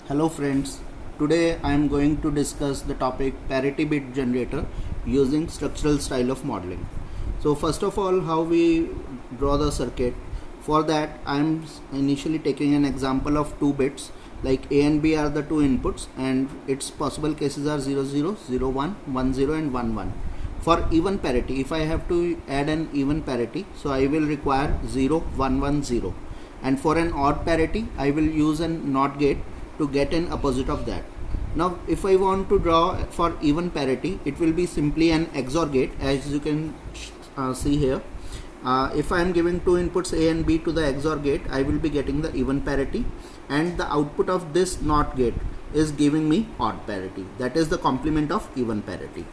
Hello friends, today I am going to discuss the topic parity bit generator using structural style of modeling. So first of all, how we draw the circuit. For that I am initially taking an example of two bits, like A and B are the two inputs and its possible cases are 0 0, 0 1, 1 0 and 1 1. For even parity, if I have to add an even parity, so I will require 0 1 1 0, and for an odd parity I will use an NOT gate to get an opposite of that. Now if I want to draw for even parity, it will be simply an XOR gate, as you can see here. If I am giving two inputs A and B to the XOR gate, I will be getting the even parity, and the output of this NOT gate is giving me odd parity, that is the complement of even parity.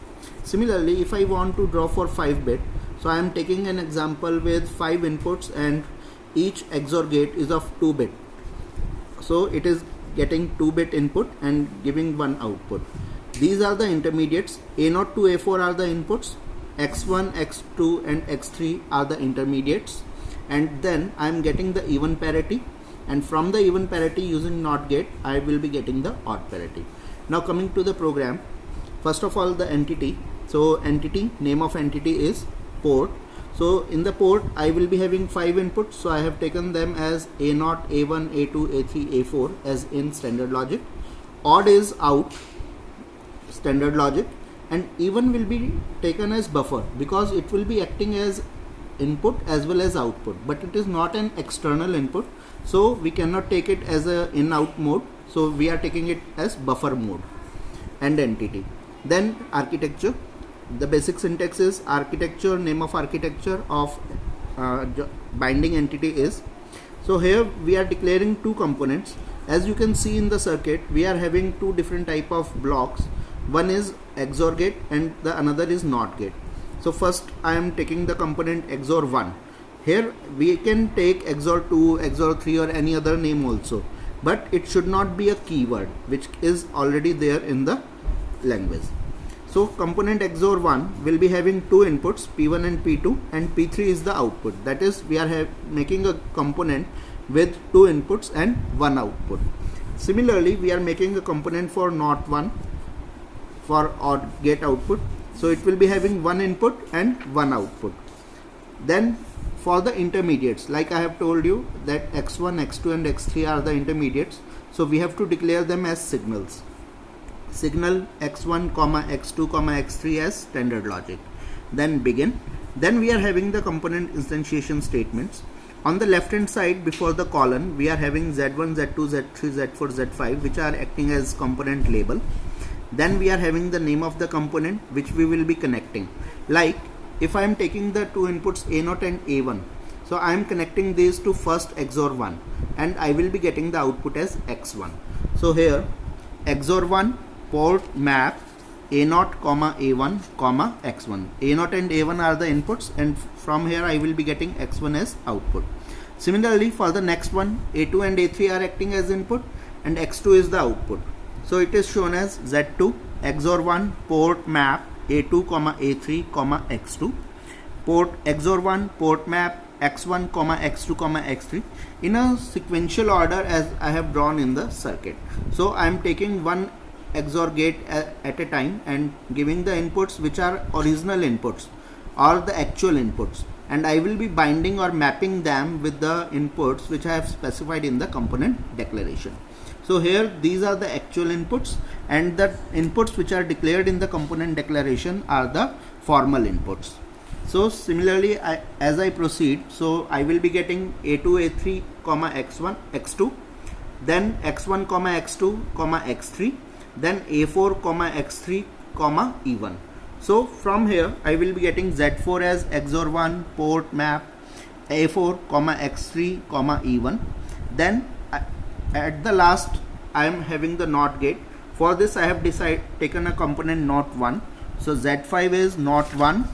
Similarly, if I want to draw for 5 bit, so I am taking an example with 5 inputs and each XOR gate is of 2 bit, so it is getting 2 bit input and giving 1 output. These are the intermediates. A0 to A4 are the inputs, x1, x2 and x3 are the intermediates, and then I am getting the even parity, and from the even parity using NOT gate I will be getting the odd parity. Now coming to the program, first of all the entity. So entity, name of entity is port. So in the port I will be having 5 inputs, so I have taken them as A0, A1, A2, A3, A4 as in standard logic. Odd is out, standard logic, and even will be taken as buffer because it will be acting as input as well as output, but it is not an external input, so we cannot take it as a in-out mode, so we are taking it as buffer mode. And entity. Then architecture. The basic syntax is architecture, name of architecture of binding entity is. So here we are declaring two components. As you can see in the circuit, we are having two different type of blocks. One is XOR gate and the another is NOT gate. So first I am taking the component XOR 1. Here we can take XOR 2, XOR 3 or any other name also, but it should not be a keyword which is already there in the language. So component XOR 1 will be having two inputs, P1 and P2, and P3 is the output. That is, we are making a component with two inputs and one output. Similarly, we are making a component for NOT 1 for odd gate output. So it will be having one input and one output. Then for the intermediates, like I have told you that x1, x2 and x3 are the intermediates. So we have to declare them as signals. Signal x1, x2, x3 as standard logic. Then begin. Then we are having the component instantiation statements. On the left hand side before the colon, we are having z1, z2, z3, z4, z5 which are acting as component label. Then we are having the name of the component which we will be connecting. Like if I am taking the two inputs A0 and A1, so I am connecting these to first XOR 1 and I will be getting the output as x1. So here XOR 1 port map A0, A1, x1. A0 and A1 are the inputs, and from here I will be getting x1 as output. Similarly for the next one, A2 and A3 are acting as input and x2 is the output. So it is shown as Z2 XOR 1 port map A2, A3, x2, port XOR 1 port map x1, x2, x3 in a sequential order as I have drawn in the circuit. So I am taking one XOR gate at a time and giving the inputs which are original inputs or the actual inputs, and I will be binding or mapping them with the inputs which I have specified in the component declaration. So here these are the actual inputs, and the inputs which are declared in the component declaration are the formal inputs. So similarly as I proceed, so I will be getting A2, A3, x1, x2, then x1, x2, x3, then A4, x3, even. So from here I will be getting Z4 as XOR 1 port map A4, x3, even. Then at the last I am having the NOT gate. For this I have taken a component NOT 1. So Z5 is NOT 1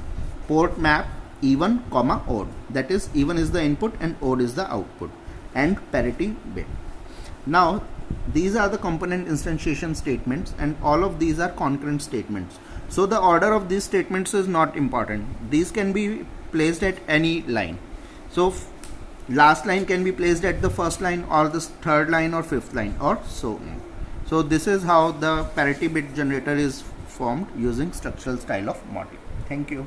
port map even, odd. That is, even is the input and odd is the output, and parity bit. Now these are the component instantiation statements, and all of these are concurrent statements. So the order of these statements is not important. These can be placed at any line. So last line can be placed at the first line or the third line or fifth line or so on. So this is how the parity bit generator is formed using structural style of modeling. Thank you.